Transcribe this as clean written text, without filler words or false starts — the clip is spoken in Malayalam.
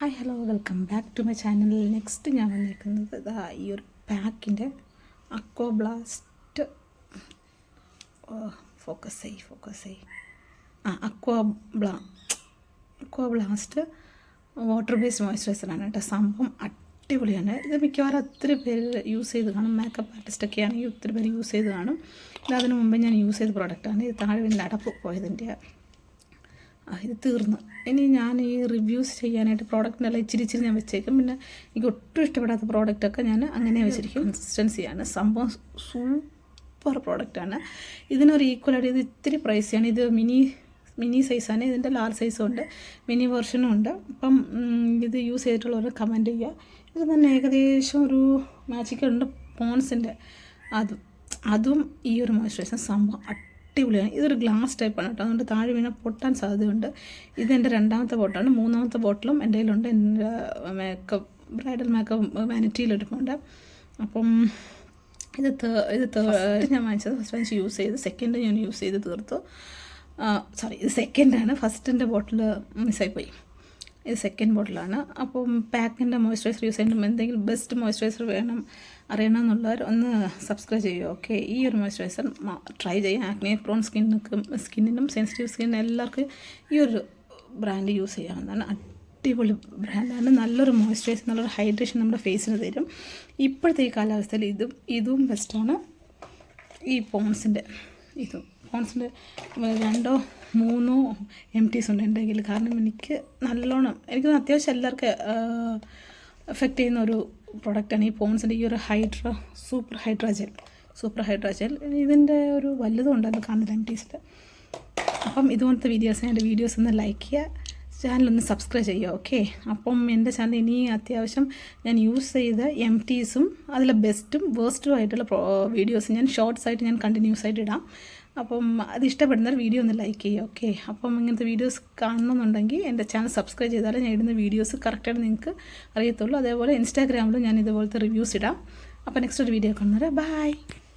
Hi hello welcome back to my channel. Next ഞാൻ വന്നിരിക്കുന്നത് ഈ ഒരു പാക്കിൻ്റെ അക്വാ ബ്ലാസ്റ്റ് ഫോക്കസ് ചെയ് അക്വാ ബ്ലാസ്റ്റ് വാട്ടർ ബേസ്ഡ് മോയ്സ്ചറൈസറാണ് കേട്ടോ. സംഭവം അടിപൊളിയാണ്. ഇത് മിക്കവാറും ഒത്തിരി പേര് യൂസ് ചെയ്ത് കാണും. മേക്കപ്പ് ആർട്ടിസ്റ്റൊക്കെ ആണെങ്കിൽ ഒത്തിരി പേര് യൂസ് ചെയ്ത് കാണും. ഇത് അതിന് മുമ്പ് ഞാൻ യൂസ് ചെയ്ത പ്രോഡക്റ്റാണ്. ഇത് താഴെ പിന്നെ അടപ്പ് പോയതിൻ്റെ ഇത് തീർന്നു. ഇനി ഞാൻ ഈ റിവ്യൂസ് ചെയ്യാനായിട്ട് പ്രോഡക്റ്റിനെല്ലാം ഇച്ചിരി ഞാൻ വെച്ചേക്കും. പിന്നെ എനിക്ക് ഒട്ടും ഇഷ്ടപ്പെടാത്ത പ്രോഡക്റ്റൊക്കെ ഞാൻ അങ്ങനെ വെച്ചിരിക്കും. കൺസിസ്റ്റൻസിയാണ് സംഭവം. സൂപ്പർ പ്രോഡക്റ്റാണ്. ഇതിനൊരു ഈക്വലായിട്ട് ഇത് ഇത്തിരി പ്രൈസിയാണ്. ഇത് മിനി സൈസാണ്. ഇതിൻ്റെ ലാർജ് സൈസും ഉണ്ട്, മിനി വെർഷനും ഉണ്ട്. അപ്പം ഇത് യൂസ് ചെയ്തിട്ടുള്ളവർ കമൻറ്റ് ചെയ്യുക. ഇത് തന്നെ ഏകദേശം ഒരു മാജിക്കുണ്ട് പോൺസിൻ്റെ അതും ഈ ഒരു മോയ്സ്ചറൈസർ സംഭവം അടിപൊളിയാണ്. ഇതൊരു ഗ്ലാസ് ടൈപ്പാണ് കേട്ടോ. അതുകൊണ്ട് താഴെ വീണ പൊട്ടാൻ സാധ്യതയുണ്ട്. ഇതെൻ്റെ രണ്ടാമത്തെ ബോട്ടാണ്. മൂന്നാമത്തെ ബോട്ടിലും എൻ്റെ കയ്യിലുണ്ട്. എൻ്റെ ബ്രൈഡൽ മേക്കപ്പ് വാനിറ്റിയിലിരിപ്പുണ്ട്. അപ്പം ഇത് ഞാൻ വാങ്ങിച്ചത് ഫസ്റ്റ് യൂസ് ചെയ്ത് സെക്കൻഡ് ഞാൻ യൂസ് ചെയ്ത് തീർത്തു. ഇത് സെക്കൻഡാണ്. ഫസ്റ്റിൻ്റെ ബോട്ടിൽ മിസ്സായിപ്പോയി. ഇത് സെക്കൻഡ് ബോട്ടിലാണ്. അപ്പം പാക്കിൻ്റെ മോയ്സ്ചറൈസർ യൂസ് ചെയ്യുമ്പോൾ എന്തെങ്കിലും ബെസ്റ്റ് മോയ്സ്ചറൈസർ അറിയണമെന്നുള്ളവർ ഒന്ന് സബ്സ്ക്രൈബ് ചെയ്യുക. ഓക്കെ, ഈ ഒരു മോയ്സ്ചറൈസർ ട്രൈ ചെയ്യാം. ആക്നെ പ്രോൺ സ്കിന്നിനും സെൻസിറ്റീവ് സ്കിന്നിനും എല്ലാവർക്കും ഈ ഒരു ബ്രാൻഡ് യൂസ് ചെയ്യാവുന്നതാണ്. അടിപൊളി ബ്രാൻഡാണ്. നല്ലൊരു മോയ്സ്ചറൈസർ, നല്ലൊരു ഹൈഡ്രേഷൻ നമ്മുടെ ഫേസിന് തരും. ഇപ്പോഴത്തെ ഈ കാലാവസ്ഥയിൽ ഇതും ബെസ്റ്റാണ്. ഈ പോൺസിൻ്റെ 2-3 MTs ഉണ്ട് എൻ്റെ കയ്യിൽ. കാരണം എനിക്ക് അത്യാവശ്യം എല്ലാവർക്കും എഫക്റ്റ് ചെയ്യുന്ന ഒരു പ്രോഡക്റ്റാണ് ഈ പോൺസിൻ്റെ ഈ ഒരു സൂപ്പർ ഹൈഡ്രാ ജെൽ. ഇതിൻ്റെ ഒരു വലുതും ഉണ്ടെന്ന് കാണുന്നത് MTസിൽ. അപ്പം ഇതുപോലത്തെ എൻ്റെ വീഡിയോസ് ഒന്ന് ലൈക്ക് ചെയ്യുക, ചാനലൊന്ന് സബ്സ്ക്രൈബ് ചെയ്യുക. ഓക്കെ, അപ്പം എൻ്റെ ചാനൽ ഇനി അത്യാവശ്യം ഞാൻ യൂസ് ചെയ്ത MTസും അതിലെ ബെസ്റ്റും വേസ്റ്റും ആയിട്ടുള്ള വീഡിയോസ് ഞാൻ ഷോർട്സ് ആയിട്ട് ഞാൻ കണ്ടിന്യൂസ് ആയിട്ട് ഇടാം. അപ്പം അത് ഇഷ്ടപ്പെടുന്നവർ വീഡിയോ ഒന്ന് ലൈക്ക് ചെയ്യുക. ഓക്കെ, അപ്പം ഇങ്ങനത്തെ വീഡിയോസ് കാണണമെന്നുണ്ടെങ്കിൽ എൻ്റെ ചാനൽ സബ്സ്ക്രൈബ് ചെയ്താലേ ഞാൻ ഇടുന്ന വീഡിയോസ് കറക്റ്റായിട്ട് നിങ്ങൾക്ക് അറിയത്തുള്ളൂ. അതേപോലെ ഇൻസ്റ്റാഗ്രാമിലും ഞാൻ ഇതുപോലത്തെ റിവ്യൂസ് ഇടാം. അപ്പോൾ നെക്സ്റ്റ് ഒരു വീഡിയോ കാണുന്നവരെ ബൈ.